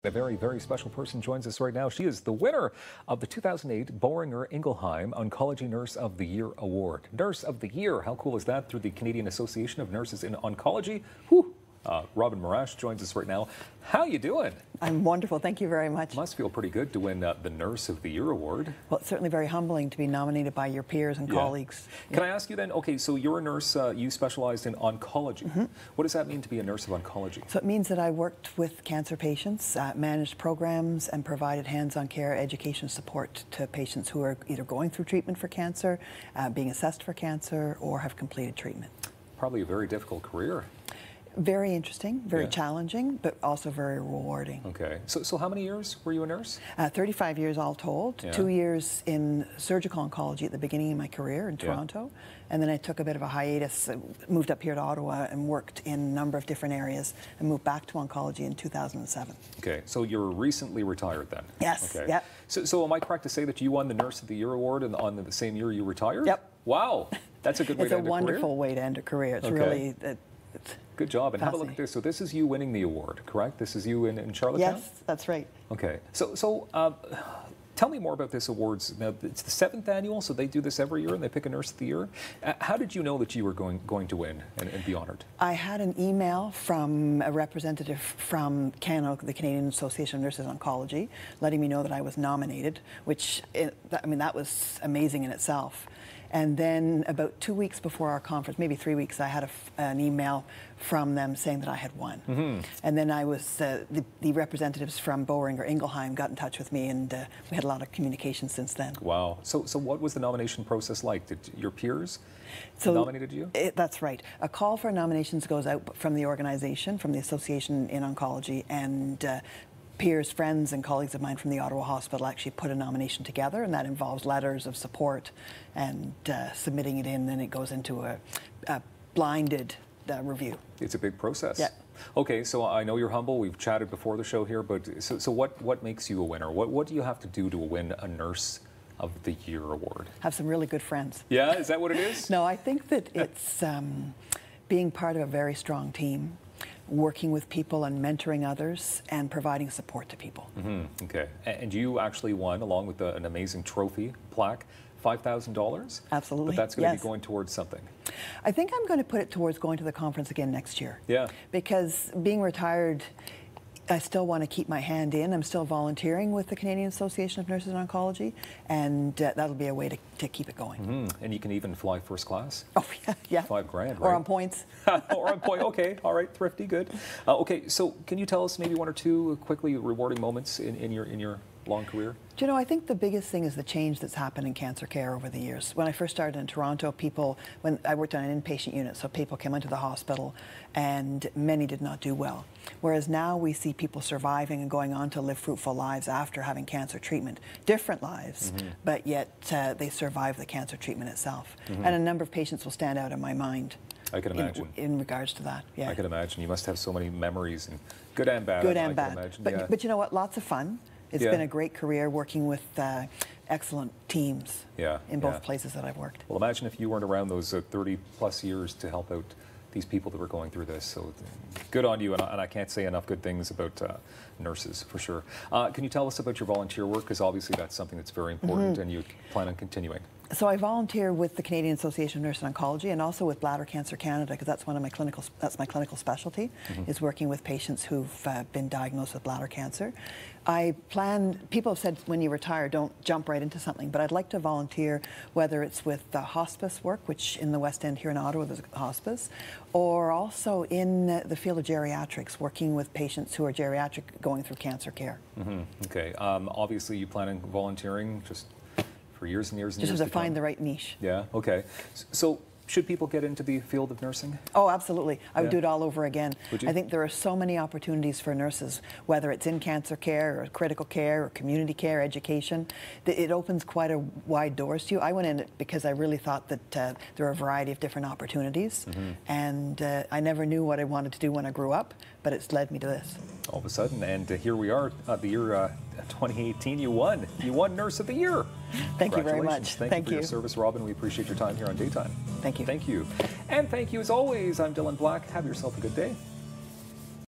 A very, very special person joins us right now. She is the winner of the 2008 Boehringer Ingelheim Oncology Nurse of the Year Award. Nurse of the Year, how cool is that? Through the Canadian Association of Nurses in Oncology. Whew. Robin Morash joins us right now. How you doing? I'm wonderful. Thank you very much. Must feel pretty good to win the Nurse of the Year award. Well, it's certainly very humbling to be nominated by your peers and colleagues. Can I ask you then, okay, so you're a nurse, you specialized in oncology. What does that mean to be a nurse of oncology? So it means that I worked with cancer patients, managed programs, and provided hands-on care education support to patients who are either going through treatment for cancer, being assessed for cancer, or have completed treatment. Probably a very difficult career. Very interesting, very challenging, but also very rewarding. Okay. So how many years were you a nurse? 35 years all told. 2 years in surgical oncology at the beginning of my career in Toronto. And then I took a bit of a hiatus, moved up here to Ottawa and worked in a number of different areas and moved back to oncology in 2007. Okay. So you're recently retired then? Yes. Okay. Yep. So am I correct to say that you won the Nurse of the Year award on the same year you retired? Yep. Wow. That's a good way to end a career. It's a wonderful way to end a career. It's really... Good job. And have a look at this. So this is you winning the award, correct? This is you in Charlottetown? Yes, that's right. Okay. So tell me more about this awards. Now, it's the 7th annual, so they do this every year and they pick a Nurse of the Year. How did you know that you were going to win and be honored? I had an email from a representative from CANO, the Canadian Association of Nurses Oncology, letting me know that I was nominated, which, I mean, that was amazing in itself. And then about 2 weeks before our conference, maybe 3 weeks, I had an email from them saying that I had won. And then I was, the representatives from Boehringer Ingelheim got in touch with me, and we had a lot of communication since then. Wow. So what was the nomination process like? Did your peers nominated you? That's right. A call for nominations goes out from the organization, from the Association in Oncology, and peers, friends, and colleagues of mine from the Ottawa Hospital actually put a nomination together, and that involves letters of support and submitting it in, then it goes into a blinded review. It's a big process. Yeah. Okay, so I know you're humble. We've chatted before the show here, but so what makes you a winner? What do you have to do to win a Nurse of the Year award? Have some really good friends. Yeah, is that what it is? No, I think that it's being part of a very strong team, working with people and mentoring others and providing support to people. Okay. And you actually won, along with an amazing trophy plaque, $5,000? Absolutely. But that's going to be going towards something. I think I'm going to put it towards going to the conference again next year. Yeah. Because being retired, I still want to keep my hand in. I'm still volunteering with the Canadian Association of Nurses in Oncology, and that'll be a way to keep it going. And you can even fly first class? Oh, yeah. $5 grand, right? Or on points. Or on point, okay. All right, thrifty, good. Okay, so can you tell us maybe one or two quickly rewarding moments in your long career? Do you know, I think the biggest thing is the change that's happened in cancer care over the years. When I first started in Toronto, when I worked on an inpatient unit, so people came into the hospital and many did not do well. Whereas now we see people surviving and going on to live fruitful lives after having cancer treatment. Different lives, but yet they survive the cancer treatment itself. And a number of patients will stand out in my mind. I can imagine. In regards to that, yeah. I can imagine. You must have so many memories, and good and bad. Good and bad. Imagine, but you know what? Lots of fun. It's been a great career working with excellent teams in both places that I've worked. Well, imagine if you weren't around those 30-plus years to help out these people that were going through this. So good on you, and I can't say enough good things about nurses, for sure. Can you tell us about your volunteer work? Because obviously that's something that's very important, and you plan on continuing. So I volunteer with the Canadian Association of Nurses in Oncology and also with Bladder Cancer Canada, because that's my clinical specialty, is working with patients who've been diagnosed with bladder cancer. People have said when you retire, don't jump right into something, but I'd like to volunteer, whether it's with hospice work, which in the West End here in Ottawa there's a hospice, or also in the field of geriatrics, working with patients who are geriatric going through cancer care. Okay. Obviously you plan on volunteering just for years and years and years. Just to find the right niche. Yeah, okay. So should people get into the field of nursing? Oh, absolutely. I would do it all over again. Would you? I think there are so many opportunities for nurses, whether it's in cancer care or critical care or community care, education. It opens quite a wide doors to you. I went in it because I really thought that there are a variety of different opportunities, and I never knew what I wanted to do when I grew up, but it's led me to this. All of a sudden, and here we are, the year 2018, you won. You won Nurse of the Year. Thank you very much. Thank you for your service, Robin. We appreciate your time here on Daytime. Thank you. Thank you. And thank you as always. I'm Dylan Black. Have yourself a good day.